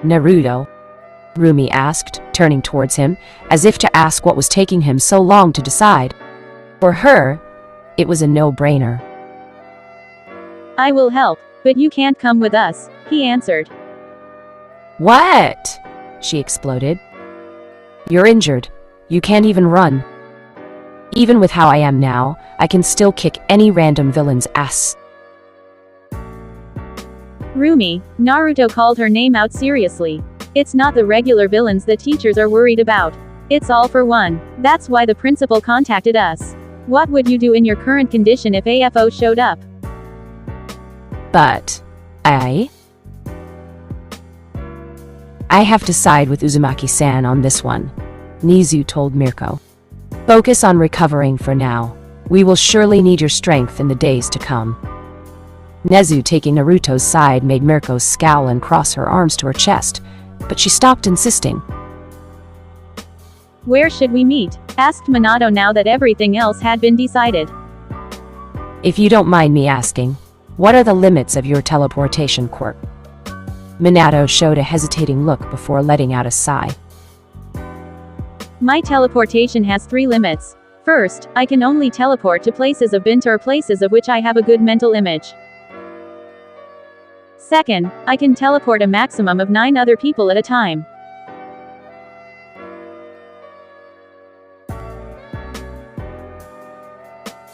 Naruto? Rumi asked, turning towards him, as if to ask what was taking him so long to decide. For her, it was a no-brainer. I will help, but you can't come with us, he answered. What? She exploded. You're injured. You can't even run. Even with how I am now, I can still kick any random villain's ass. Rumi, Naruto called her name out seriously. It's not the regular villains that teachers are worried about. It's all for one. That's why the principal contacted us. What would you do in your current condition if AFO showed up? But, I have to side with Uzumaki-san on this one, Nizu told Mirko. Focus on recovering for now. We will surely need your strength in the days to come. Nezu, taking Naruto's side, made Mirko scowl and cross her arms to her chest, but she stopped insisting. Where should we meet? Asked Minato now that everything else had been decided. If you don't mind me asking, what are the limits of your teleportation quirk? Minato showed a hesitating look before letting out a sigh. My teleportation has 3 limits. First, I can only teleport to places of Bint or places of which I have a good mental image. Second, I can teleport a maximum of 9 other people at a time.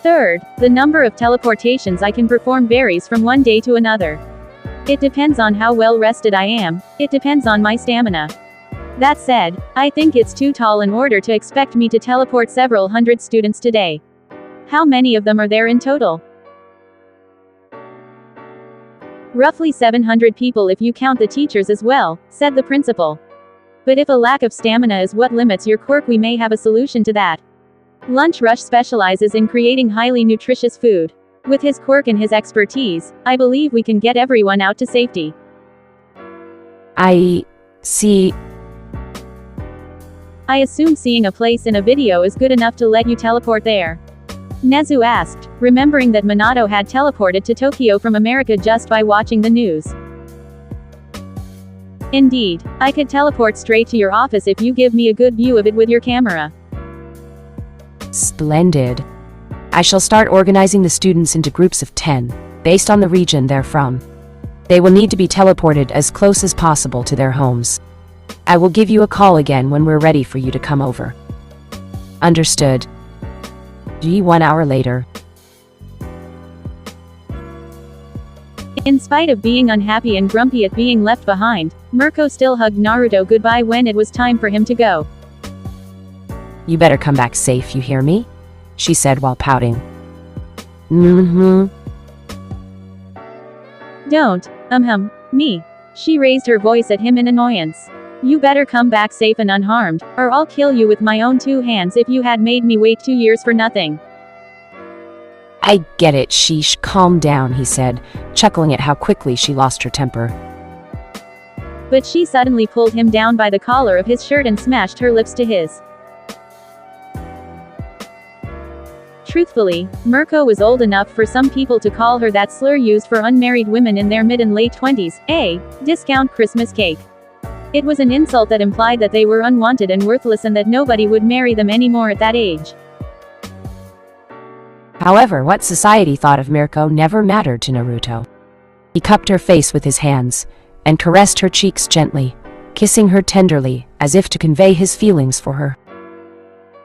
Third, the number of teleportations I can perform varies from one day to another. It depends on how well rested I am, it depends on my stamina. That said, I think it's too tall in order to expect me to teleport several hundred students today. How many of them are there in total? Roughly 700 people if you count the teachers as well, said the principal. But if a lack of stamina is what limits your quirk, we may have a solution to that. Lunch Rush specializes in creating highly nutritious food. With his quirk and his expertise, I believe we can get everyone out to safety. I see. I assume seeing a place in a video is good enough to let you teleport there? Nezu asked, remembering that Minato had teleported to Tokyo from America just by watching the news. Indeed, I could teleport straight to your office if you give me a good view of it with your camera. Splendid. I shall start organizing the students into groups of 10, based on the region they're from. They will need to be teleported as close as possible to their homes. I will give you a call again when we're ready for you to come over. Understood. 1 hour later. In spite of being unhappy and grumpy at being left behind, Mirko still hugged Naruto goodbye when it was time for him to go. You better come back safe, you hear me? She said while pouting. Don't, me. She raised her voice at him in annoyance. You better come back safe and unharmed, or I'll kill you with my own 2 hands if you had made me wait 2 years for nothing. I get it, sheesh, calm down, he said, chuckling at how quickly she lost her temper. But she suddenly pulled him down by the collar of his shirt and smashed her lips to his. Truthfully, Mirko was old enough for some people to call her that slur used for unmarried women in their mid and late 20s, a discount Christmas cake. It was an insult that implied that they were unwanted and worthless and that nobody would marry them anymore at that age. However, what society thought of Mirko never mattered to Naruto. He cupped her face with his hands, and caressed her cheeks gently, kissing her tenderly, as if to convey his feelings for her.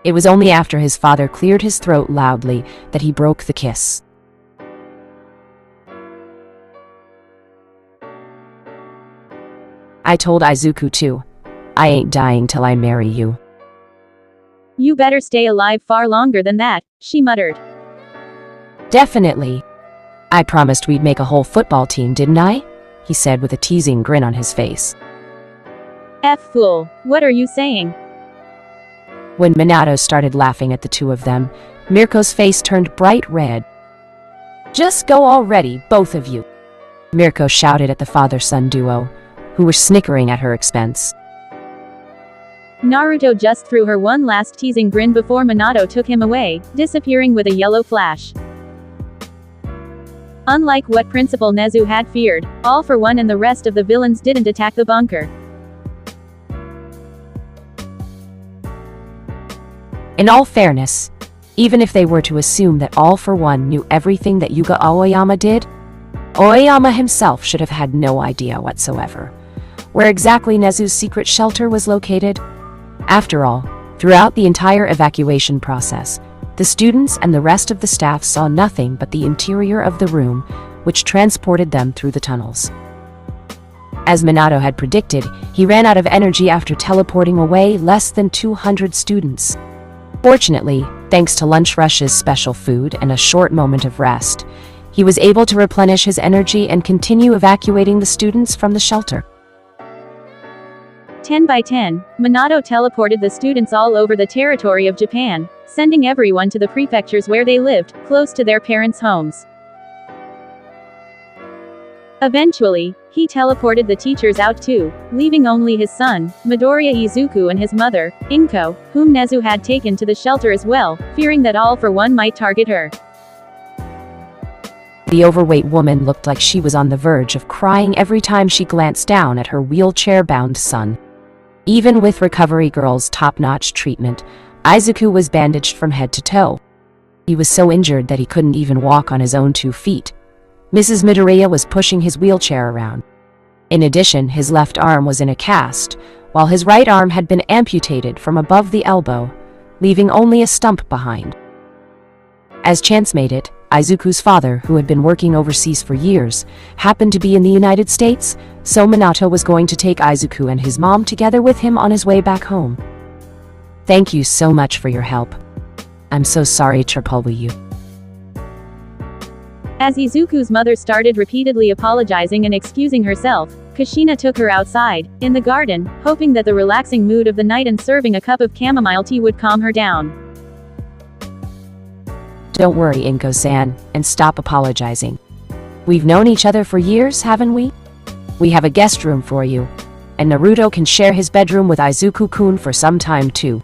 It was only after his father cleared his throat loudly that he broke the kiss. I told Izuku too. I ain't dying till I marry you. You better stay alive far longer than that, she muttered. Definitely. I promised we'd make a whole football team, didn't I? He said with a teasing grin on his face. Fool, what are you saying? When Minato started laughing at the two of them, Mirko's face turned bright red. Just go already, both of you, Mirko shouted at the father-son duo, who were snickering at her expense. Naruto just threw her one last teasing grin before Minato took him away, disappearing with a yellow flash. Unlike what Principal Nezu had feared, All for One and the rest of the villains didn't attack the bunker. In all fairness, even if they were to assume that All for One knew everything that Yuga Aoyama did, Aoyama himself should have had no idea whatsoever where exactly Nezu's secret shelter was located. After all, throughout the entire evacuation process, the students and the rest of the staff saw nothing but the interior of the room, which transported them through the tunnels. As Minato had predicted, he ran out of energy after teleporting away less than 200 students. Fortunately, thanks to Lunch Rush's special food and a short moment of rest, he was able to replenish his energy and continue evacuating the students from the shelter. 10 by 10, Minato teleported the students all over the territory of Japan, sending everyone to the prefectures where they lived, close to their parents' homes. Eventually, he teleported the teachers out too, leaving only his son, Midoriya Izuku, and his mother, Inko, whom Nezu had taken to the shelter as well, fearing that All for One might target her. The overweight woman looked like she was on the verge of crying every time she glanced down at her wheelchair-bound son. Even with Recovery Girl's top-notch treatment, Izuku was bandaged from head to toe. He was so injured that he couldn't even walk on his own 2 feet. Mrs. Midoriya was pushing his wheelchair around. In addition, his left arm was in a cast, while his right arm had been amputated from above the elbow, leaving only a stump behind. As chance made it, Izuku's father, who had been working overseas for years, happened to be in the United States, so Minato was going to take Izuku and his mom together with him on his way back home. "Thank you so much for your help. I'm so sorry to trouble you." As Izuku's mother started repeatedly apologizing and excusing herself, Kushina took her outside, in the garden, hoping that the relaxing mood of the night and serving a cup of chamomile tea would calm her down. "Don't worry, Inko-san, and stop apologizing. We've known each other for years, haven't we? We have a guest room for you, and Naruto can share his bedroom with Izuku-kun for some time too.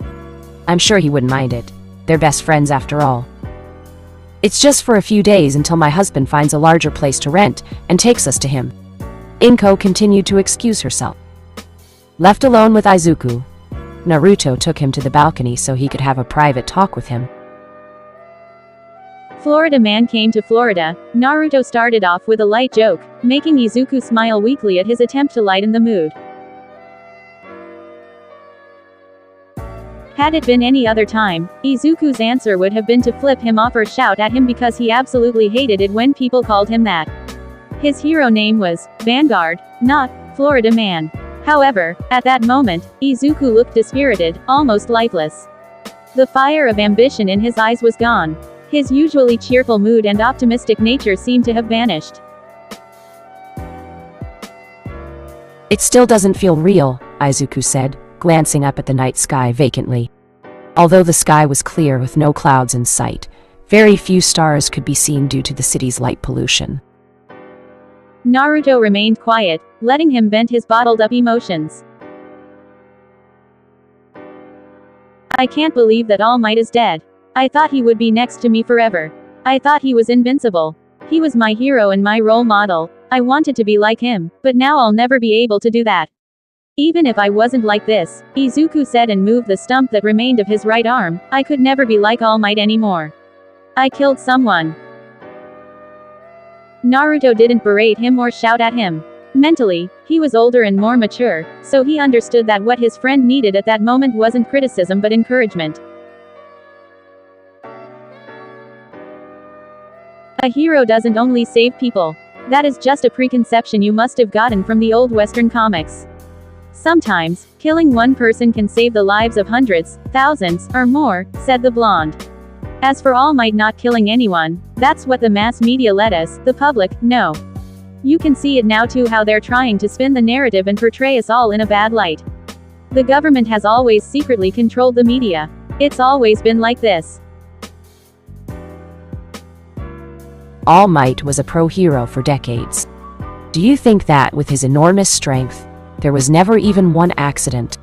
I'm sure he wouldn't mind it. They're best friends after all. It's just for a few days until my husband finds a larger place to rent and takes us to him." Inko continued to excuse herself. Left alone with Izuku, Naruto took him to the balcony so he could have a private talk with him. Florida Man came to Florida. Naruto started off with a light joke, making Izuku smile weakly at his attempt to lighten the mood. Had it been any other time, Izuku's answer would have been to flip him off or shout at him because he absolutely hated it when people called him that. His hero name was Vanguard, not Florida Man. However, at that moment, Izuku looked dispirited, almost lifeless. The fire of ambition in his eyes was gone. His usually cheerful mood and optimistic nature seemed to have vanished. "It still doesn't feel real," Izuku said, glancing up at the night sky vacantly. Although the sky was clear with no clouds in sight, very few stars could be seen due to the city's light pollution. Naruto remained quiet, letting him vent his bottled-up emotions. "I can't believe that All Might is dead. I thought he would be next to me forever. I thought he was invincible. He was my hero and my role model. I wanted to be like him, but now I'll never be able to do that. Even if I wasn't like this," Izuku said and moved the stump that remained of his right arm, "I could never be like All Might anymore. I killed someone." Naruto didn't berate him or shout at him. Mentally, he was older and more mature, so he understood that what his friend needed at that moment wasn't criticism but encouragement. A hero doesn't only save people. That is just a preconception you must have gotten from the old Western comics. Sometimes, killing one person can save the lives of hundreds, thousands, or more, said the blonde. As for All Might not killing anyone, that's what the mass media let us, the public, know. You can see it now too, how they're trying to spin the narrative and portray us all in a bad light. The government has always secretly controlled the media. It's always been like this. All Might was a pro-hero for decades. Do you think that, with his enormous strength, there was never even one accident?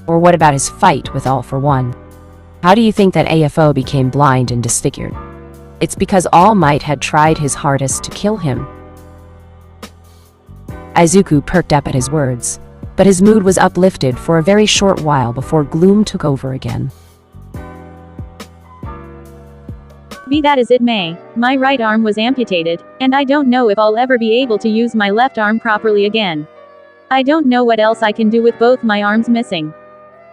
Or what about his fight with All for One? How do you think that AFO became blind and disfigured? It's because All Might had tried his hardest to kill him. Izuku perked up at his words, but his mood was uplifted for a very short while before gloom took over again. Be that as it may, my right arm was amputated, and I don't know if I'll ever be able to use my left arm properly again. I don't know what else I can do with both my arms missing.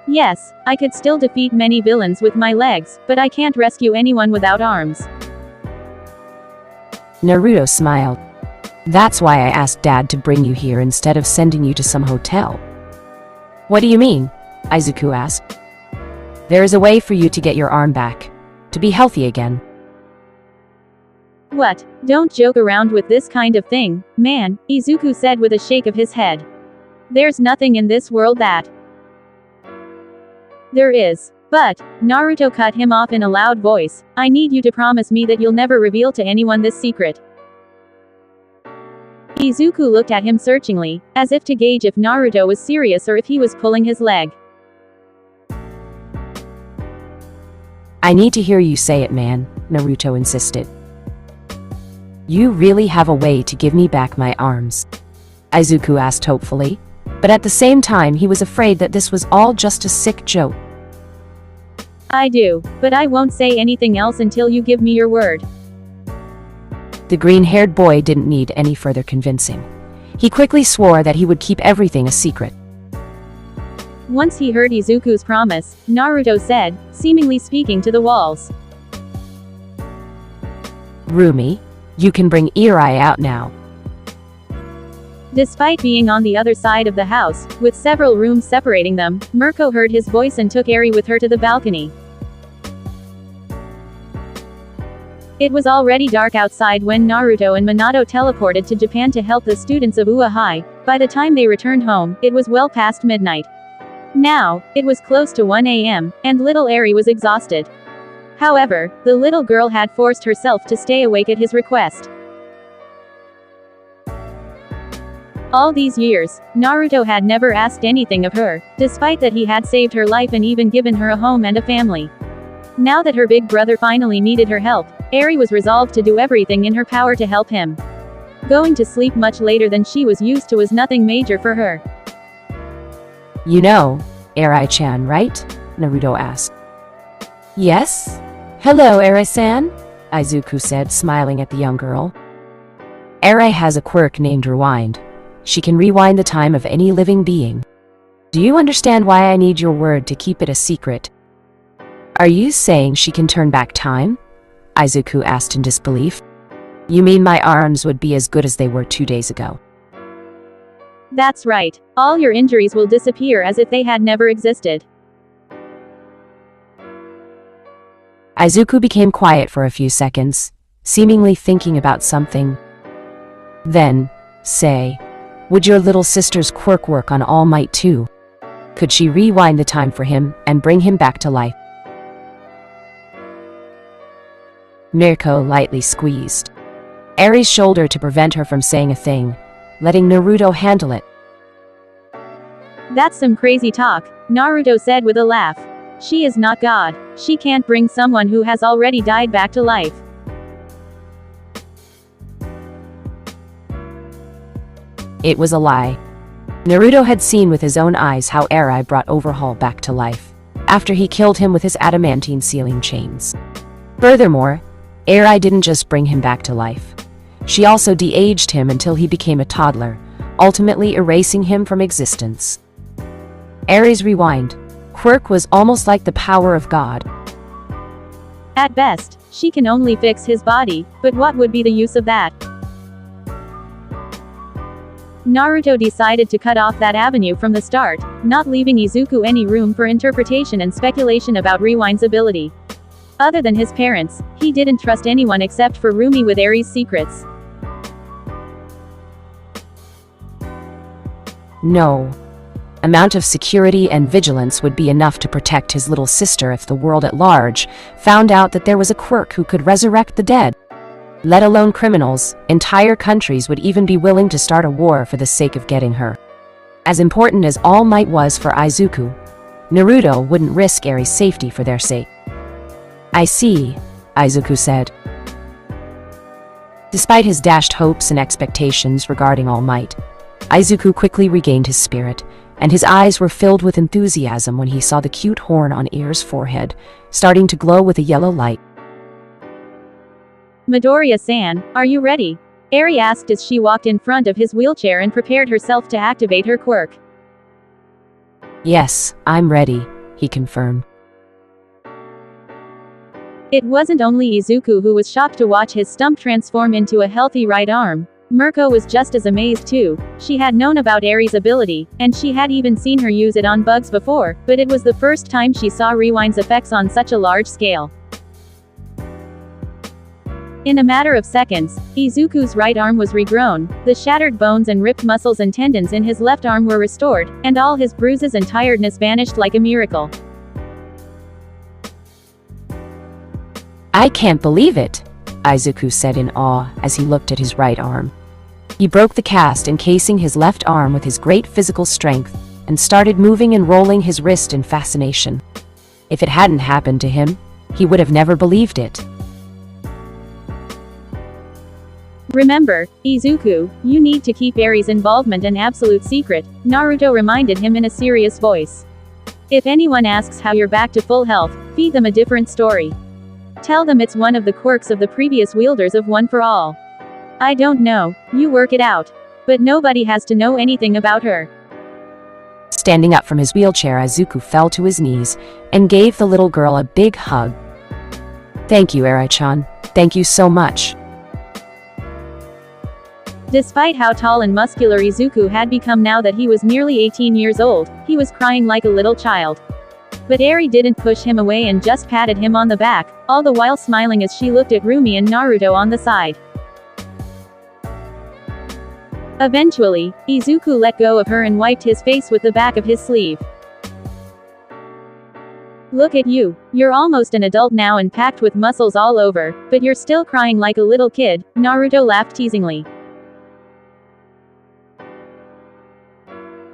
Yes, I could still defeat many villains with my legs, but I can't rescue anyone without arms. Naruto smiled. That's why I asked Dad to bring you here instead of sending you to some hotel. What do you mean? Izuku asked. There is a way for you to get your arm back. To be healthy again. What? Don't joke around with this kind of thing, man, Izuku said with a shake of his head. There's nothing in this world that. There is. But, Naruto cut him off in a loud voice, I need you to promise me that you'll never reveal to anyone this secret. Izuku looked at him searchingly, as if to gauge if Naruto was serious or if he was pulling his leg. I need to hear you say it, man, Naruto insisted. You really have a way to give me back my arms? Izuku asked hopefully, but at the same time he was afraid that this was all just a sick joke. I do, but I won't say anything else until you give me your word. The green-haired boy didn't need any further convincing. He quickly swore that he would keep everything a secret. Once he heard Izuku's promise, Naruto said, seemingly speaking to the walls. Rumi, you can bring Eri out now. Despite being on the other side of the house, with several rooms separating them, Mirko heard his voice and took Eri with her to the balcony. It was already dark outside when Naruto and Minato teleported to Japan to help the students of Ua High. By the time they returned home, it was well past midnight. Now, it was close to 1 a.m., and little Eri was exhausted. However, the little girl had forced herself to stay awake at his request. All these years, Naruto had never asked anything of her, despite that he had saved her life and even given her a home and a family. Now that her big brother finally needed her help, Eri was resolved to do everything in her power to help him. Going to sleep much later than she was used to was nothing major for her. You know, Eri-chan, right? Naruto asked. Yes? Hello, Eri-san? Izuku said, smiling at the young girl. Eri has a quirk named Rewind. She can rewind the time of any living being. Do you understand why I need your word to keep it a secret? Are you saying she can turn back time? Izuku asked in disbelief. You mean my arms would be as good as they were 2 days ago? That's right. All your injuries will disappear as if they had never existed. Izuku became quiet for a few seconds, seemingly thinking about something. Then, say, would your little sister's quirk work on All Might too? Could she rewind the time for him and bring him back to life? Mirko lightly squeezed Eri's shoulder to prevent her from saying a thing, letting Naruto handle it. That's some crazy talk, Naruto said with a laugh. She is not God. She can't bring someone who has already died back to life. It was a lie. Naruto had seen with his own eyes how Eri brought Overhaul back to life, after he killed him with his adamantine sealing chains. Furthermore, Eri didn't just bring him back to life. She also de-aged him until he became a toddler, ultimately erasing him from existence. Eri's rewind quirk was almost like the power of God. At best, she can only fix his body, but what would be the use of that? Naruto decided to cut off that avenue from the start, not leaving Izuku any room for interpretation and speculation about Rewind's ability. Other than his parents, he didn't trust anyone except for Rumi with Eri's secrets. No amount of security and vigilance would be enough to protect his little sister if the world at large found out that there was a quirk who could resurrect the dead. Let alone criminals, entire countries would even be willing to start a war for the sake of getting her. As important as All Might was for Izuku, Naruto wouldn't risk Eri's safety for their sake. I see, Izuku said. Despite his dashed hopes and expectations regarding All Might, Izuku quickly regained his spirit, and his eyes were filled with enthusiasm when he saw the cute horn on Eri's forehead, starting to glow with a yellow light. Midoriya-san, are you ready? Eri asked as she walked in front of his wheelchair and prepared herself to activate her quirk. Yes, I'm ready, he confirmed. It wasn't only Izuku who was shocked to watch his stump transform into a healthy right arm. Mirko was just as amazed too. She had known about Eri's ability, and she had even seen her use it on bugs before, but it was the first time she saw Rewind's effects on such a large scale. In a matter of seconds, Izuku's right arm was regrown, the shattered bones and ripped muscles and tendons in his left arm were restored, and all his bruises and tiredness vanished like a miracle. I can't believe it, Izuku said in awe as he looked at his right arm. He broke the cast encasing his left arm with his great physical strength, and started moving and rolling his wrist in fascination. If it hadn't happened to him, he would have never believed it. Remember, Izuku, you need to keep Eri's involvement an absolute secret, Naruto reminded him in a serious voice. If anyone asks how you're back to full health, feed them a different story. Tell them it's one of the quirks of the previous wielders of One for All. I don't know, you work it out. But nobody has to know anything about her. Standing up from his wheelchair, Izuku fell to his knees and gave the little girl a big hug. Thank you, Eri-chan. Thank you so much. Despite how tall and muscular Izuku had become now that he was nearly 18 years old, he was crying like a little child. But Eri didn't push him away and just patted him on the back, all the while smiling as she looked at Rumi and Naruto on the side. Eventually, Izuku let go of her and wiped his face with the back of his sleeve. Look at you, you're almost an adult now and packed with muscles all over, but you're still crying like a little kid, Naruto laughed teasingly.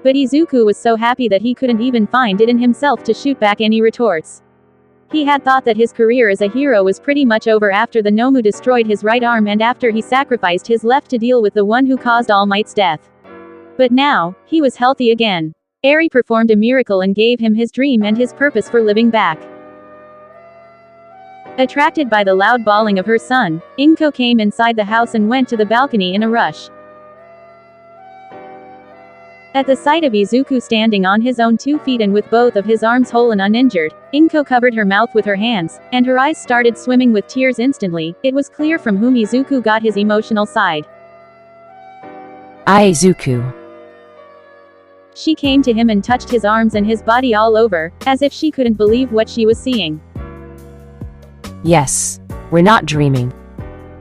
But Izuku was so happy that he couldn't even find it in himself to shoot back any retorts. He had thought that his career as a hero was pretty much over after the Nomu destroyed his right arm and after he sacrificed his left to deal with the one who caused All Might's death. But now, he was healthy again. Eri performed a miracle and gave him his dream and his purpose for living back. Attracted by the loud bawling of her son, Inko came inside the house and went to the balcony in a rush. At the sight of Izuku standing on his own 2 feet and with both of his arms whole and uninjured, Inko covered her mouth with her hands, and her eyes started swimming with tears instantly. It was clear from whom Izuku got his emotional side. Izuku. She came to him and touched his arms and his body all over, as if she couldn't believe what she was seeing. Yes, we're not dreaming.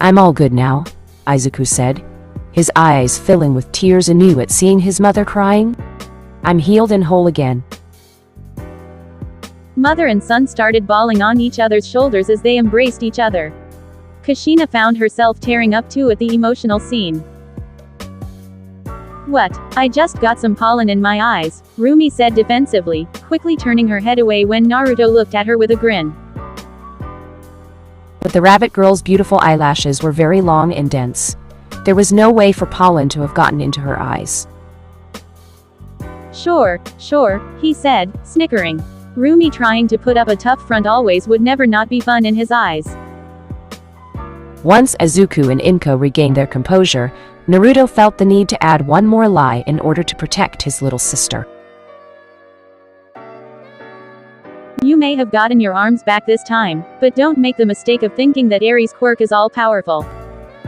I'm all good now, Izuku said, his eyes filling with tears anew at seeing his mother crying. I'm healed and whole again. Mother and son started bawling on each other's shoulders as they embraced each other. Kushina found herself tearing up too at the emotional scene. What? I just got some pollen in my eyes, Rumi said defensively, quickly turning her head away when Naruto looked at her with a grin. But the rabbit girl's beautiful eyelashes were very long and dense. There was no way for pollen to have gotten into her eyes. Sure, he said, snickering. Rumi trying to put up a tough front always would never not be fun in his eyes. Once Izuku and Inko regained their composure, Naruto felt the need to add one more lie in order to protect his little sister. You may have gotten your arms back this time, but don't make the mistake of thinking that Eri's quirk is all-powerful.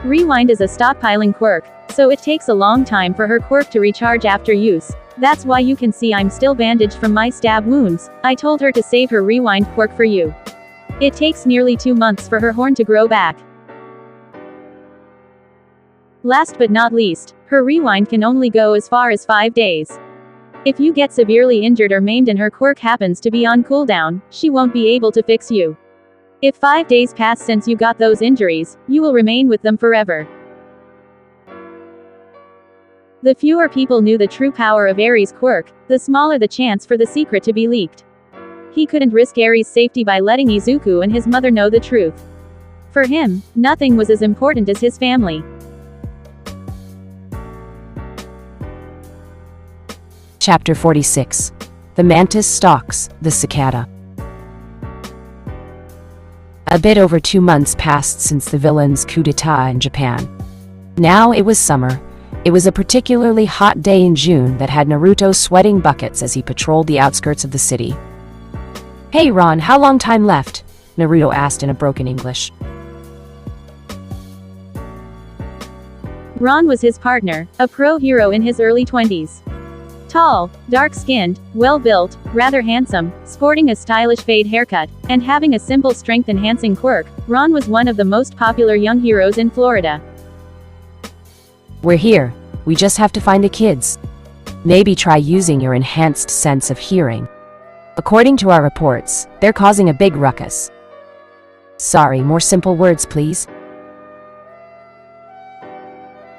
Rewind is a stockpiling quirk, so it takes a long time for her quirk to recharge after use. That's why you can see I'm still bandaged from my stab wounds. I told her to save her rewind quirk for you. It takes nearly 2 months for her horn to grow back. Last but not least, her rewind can only go as far as 5 days. If you get severely injured or maimed and her quirk happens to be on cooldown, she won't be able to fix you. If 5 days pass since you got those injuries, you will remain with them forever. The fewer people knew the true power of Eri's quirk, the smaller the chance for the secret to be leaked. He couldn't risk Eri's safety by letting Izuku and his mother know the truth. For him, nothing was as important as his family. Chapter 46. The mantis stalks the cicada. A bit over 2 months passed since the villain's coup d'etat in Japan. Now it was summer. It was a particularly hot day in June that had Naruto sweating buckets as he patrolled the outskirts of the city. "Hey Ron, how long time left?" Naruto asked in a broken English. Ron was his partner, a pro hero in his early 20s. Tall, dark-skinned, well-built, rather handsome, sporting a stylish fade haircut, and having a simple strength-enhancing quirk, Ron was one of the most popular young heroes in Florida. "We're here. We just have to find the kids. Maybe try using your enhanced sense of hearing. According to our reports, they're causing a big ruckus." "Sorry, more simple words, please."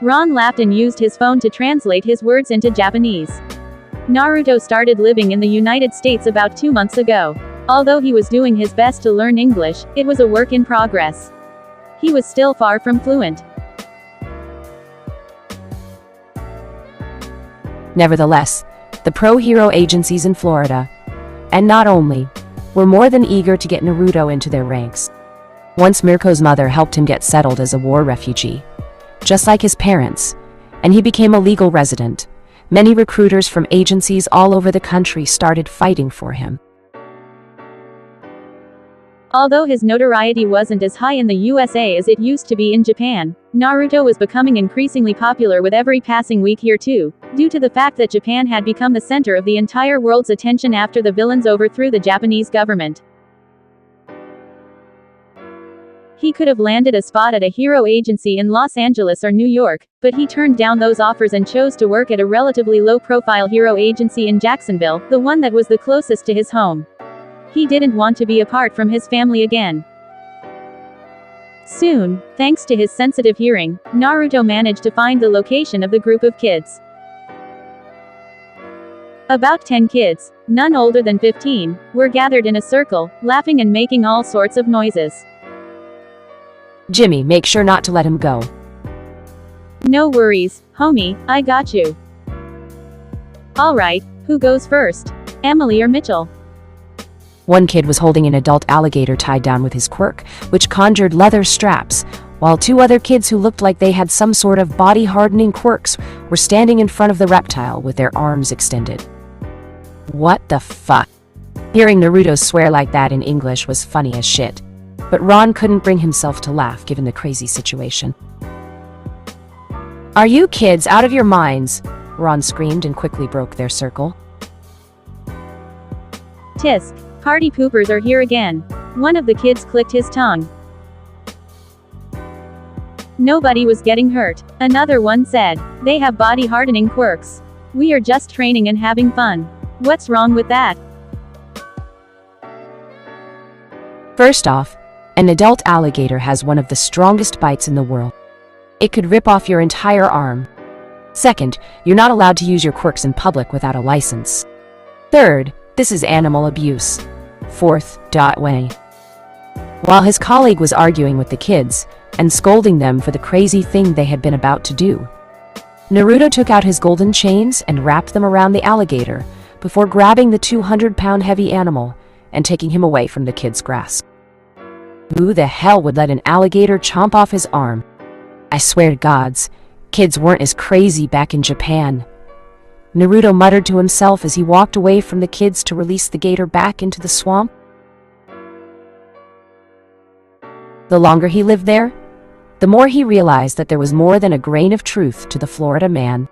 Ron laughed and used his phone to translate his words into Japanese. Naruto started living in the United States about 2 months ago. Although he was doing his best to learn English, it was a work in progress. He was still far from fluent. Nevertheless, the pro-hero agencies in Florida, and not only, were more than eager to get Naruto into their ranks. Once Mirko's mother helped him get settled as a war refugee, just like his parents, and he became a legal resident, many recruiters from agencies all over the country started fighting for him. Although his notoriety wasn't as high in the USA as it used to be in Japan, Naruto was becoming increasingly popular with every passing week here too, due to the fact that Japan had become the center of the entire world's attention after the villains overthrew the Japanese government. He could have landed a spot at a hero agency in Los Angeles or New York, but he turned down those offers and chose to work at a relatively low-profile hero agency in Jacksonville, the one that was the closest to his home. He didn't want to be apart from his family again. Soon, thanks to his sensitive hearing, Naruto managed to find the location of the group of kids. About 10 kids, none older than 15, were gathered in a circle, laughing and making all sorts of noises. "Jimmy, make sure not to let him go." "No worries, homie, I got you." "Alright, who goes first? Emily or Mitchell?" One kid was holding an adult alligator tied down with his quirk, which conjured leather straps, while 2 other kids who looked like they had some sort of body-hardening quirks were standing in front of the reptile with their arms extended. What the fuck? Hearing Naruto swear like that in English was funny as shit, but Ron couldn't bring himself to laugh given the crazy situation. "Are you kids out of your minds?" Ron screamed and quickly broke their circle. "Tisk, party poopers are here again." One of the kids clicked his tongue. "Nobody was getting hurt," another one said. "They have body-hardening quirks. We are just training and having fun. What's wrong with that?" First off, an adult alligator has one of the strongest bites in the world. It could rip off your entire arm. Second, you're not allowed to use your quirks in public without a license. Third, this is animal abuse. Fourth, way. While his colleague was arguing with the kids and scolding them for the crazy thing they had been about to do, Naruto took out his golden chains and wrapped them around the alligator before grabbing the 200-pound heavy animal and taking him away from the kid's grasp. Who the hell would let an alligator chomp off his arm? I swear to gods, kids weren't as crazy back in Japan. Naruto muttered to himself as he walked away from the kids to release the gator back into the swamp. The longer he lived there, the more he realized that there was more than a grain of truth to the Florida man.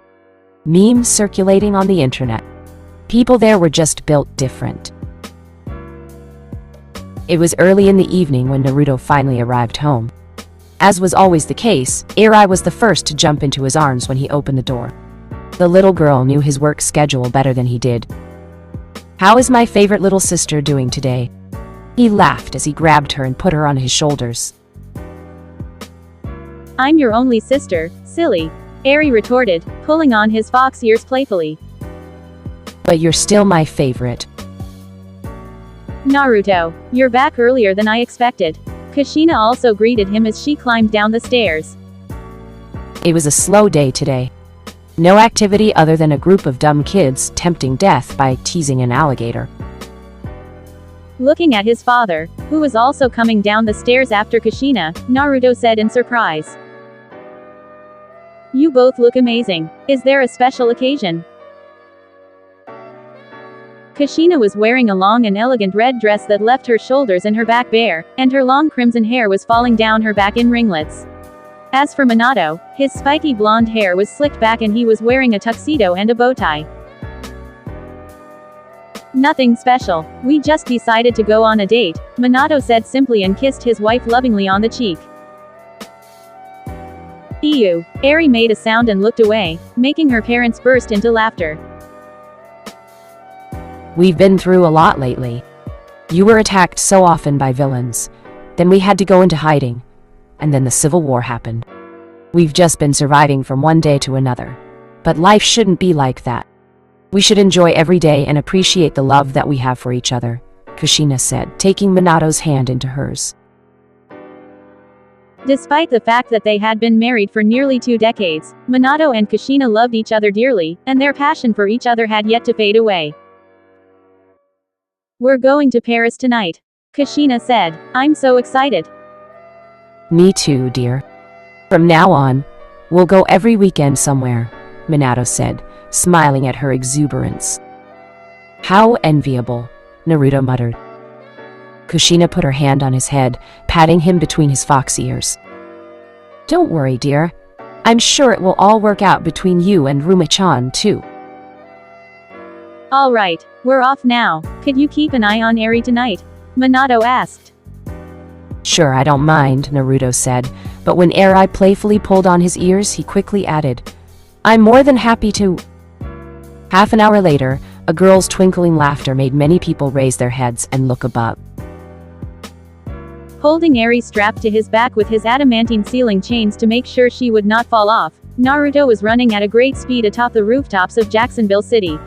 Memes circulating on the internet. People there were just built different. It was early in the evening when Naruto finally arrived home. As was always the case, Eri was the first to jump into his arms when he opened the door. The little girl knew his work schedule better than he did. "How is my favorite little sister doing today?" He laughed as he grabbed her and put her on his shoulders. "I'm your only sister, silly," Eri retorted, pulling on his fox ears playfully. "But you're still my favorite." "Naruto, you're back earlier than I expected." Kushina also greeted him as she climbed down the stairs. It was a slow day today. No activity other than a group of dumb kids tempting death by teasing an alligator. Looking at his father, who was also coming down the stairs after Kushina, Naruto said in surprise. You both look amazing. Is there a special occasion? Kushina was wearing a long and elegant red dress that left her shoulders and her back bare, and her long crimson hair was falling down her back in ringlets. As for Minato, his spiky blonde hair was slicked back and he was wearing a tuxedo and a bow tie. Nothing special. We just decided to go on a date, Minato said simply and kissed his wife lovingly on the cheek. Ew. Eri made a sound and looked away, making her parents burst into laughter. We've been through a lot lately. You were attacked so often by villains. Then we had to go into hiding. And then the Civil War happened. We've just been surviving from one day to another. But life shouldn't be like that. We should enjoy every day and appreciate the love that we have for each other, Kushina said, taking Minato's hand into hers. Despite the fact that they had been married for nearly 2 decades, Minato and Kushina loved each other dearly, and their passion for each other had yet to fade away. We're going to Paris tonight, Kushina said. I'm so excited. Me too, dear. From now on, we'll go every weekend somewhere, Minato said, smiling at her exuberance. How enviable, Naruto muttered. Kushina put her hand on his head, patting him between his fox ears. Don't worry, dear. I'm sure it will all work out between you and Rumi-chan, too. All right, we're off now. Could you keep an eye on Eri tonight? Minato asked. Sure, I don't mind, Naruto said, but when Eri playfully pulled on his ears, he quickly added, I'm more than happy to. Half an hour later, a girl's twinkling laughter made many people raise their heads and look above. Holding Eri strapped to his back with his adamantine ceiling chains to make sure she would not fall off, Naruto was running at a great speed atop the rooftops of Jacksonville City.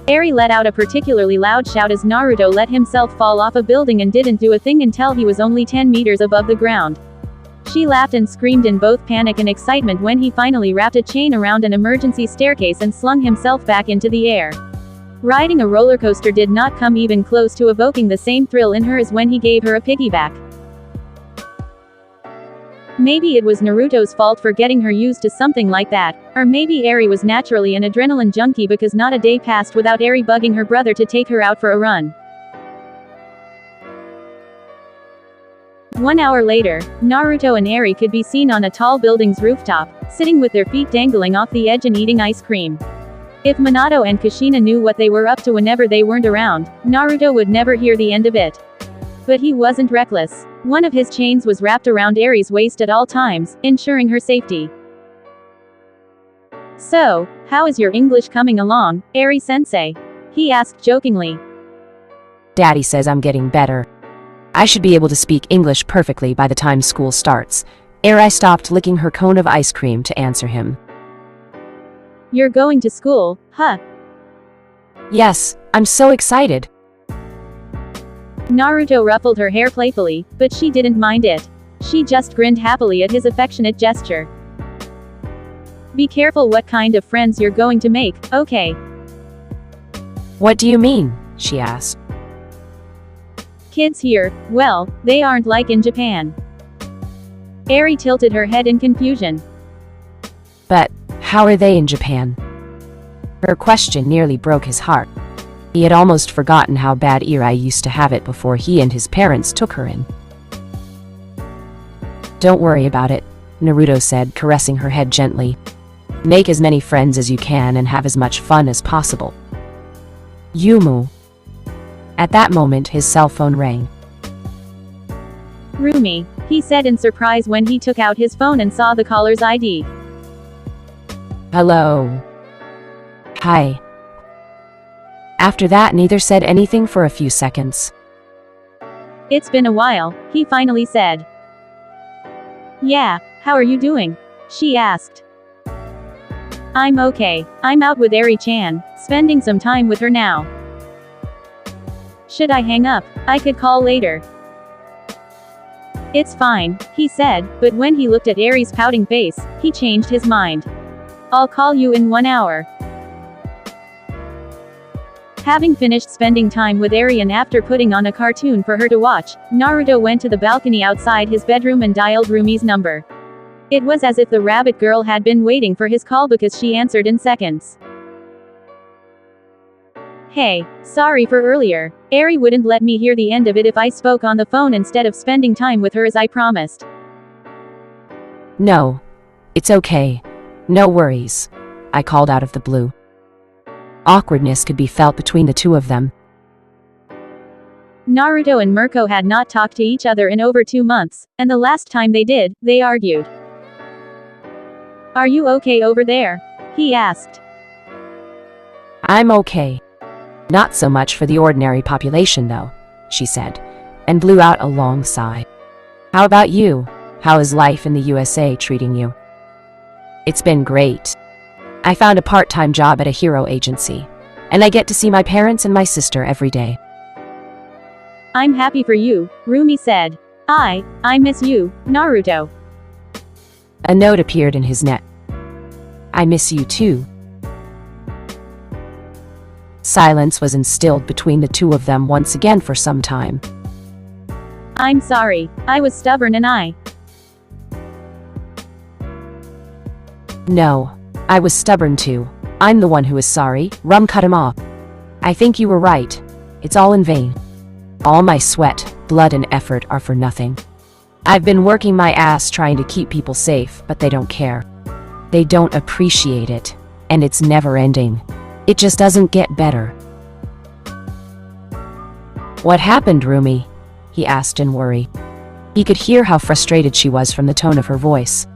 Eri let out a particularly loud shout as Naruto let himself fall off a building and didn't do a thing until he was only 10 meters above the ground. She laughed and screamed in both panic and excitement when he finally wrapped a chain around an emergency staircase and slung himself back into the air. Riding a roller coaster did not come even close to evoking the same thrill in her as when he gave her a piggyback. Maybe it was Naruto's fault for getting her used to something like that, or maybe Eri was naturally an adrenaline junkie because not a day passed without Eri bugging her brother to take her out for a run. 1 hour later, Naruto and Eri could be seen on a tall building's rooftop, sitting with their feet dangling off the edge and eating ice cream. If Minato and Kushina knew what they were up to whenever they weren't around, Naruto would never hear the end of it. But he wasn't reckless. One of his chains was wrapped around Eri's waist at all times, ensuring her safety. So, how is your English coming along, Eri-sensei? He asked jokingly. Daddy says I'm getting better. I should be able to speak English perfectly by the time school starts. Eri stopped licking her cone of ice cream to answer him. You're going to school, huh? Yes, I'm so excited. Naruto ruffled her hair playfully, but she didn't mind it. She just grinned happily at his affectionate gesture. Be careful what kind of friends you're going to make, okay? What do you mean? She asked. Kids here, well, they aren't like in Japan. Eri tilted her head in confusion. But, how are they in Japan? Her question nearly broke his heart. He had almost forgotten how bad Eri used to have it before he and his parents took her in. Don't worry about it, Naruto said, caressing her head gently. Make as many friends as you can and have as much fun as possible. Yumu. At that moment, his cell phone rang. Rumi, he said in surprise when he took out his phone and saw the caller's ID. Hello. Hi. After that, neither said anything for a few seconds. It's been a while, he finally said. Yeah, how are you doing? She asked. I'm okay. I'm out with Eri-chan, spending some time with her now. Should I hang up? I could call later. It's fine, he said, but when he looked at Eri's pouting face, he changed his mind. I'll call you in 1 hour. Having finished spending time with Eri and after putting on a cartoon for her to watch, Naruto went to the balcony outside his bedroom and dialed Rumi's number. It was as if the rabbit girl had been waiting for his call because she answered in seconds. Hey, sorry for earlier. Eri wouldn't let me hear the end of it if I spoke on the phone instead of spending time with her as I promised. No. It's okay. No worries. I called out of the blue. Awkwardness could be felt between the two of them. Naruto and Mirko had not talked to each other in over 2 months, and the last time they did, they argued. Are you okay over there? He asked. I'm okay. Not so much for the ordinary population, though, she said, and blew out a long sigh. How about you? How is life in the USA treating you? It's been great. I found a part-time job at a hero agency, and I get to see my parents and my sister every day. I'm happy for you, Rumi said. I miss you, Naruto. A note appeared in his net. I miss you too. Silence was instilled between the two of them once again for some time. I'm sorry, I was stubborn and I. No, I was stubborn too. I'm the one who is sorry. Rum cut him off. I think you were right. It's all in vain. All my sweat, blood and effort are for nothing. I've been working my ass trying to keep people safe, but they don't care. They don't appreciate it, and it's never ending. It just doesn't get better. What happened, Rumi? He asked in worry. He could hear how frustrated she was from the tone of her voice.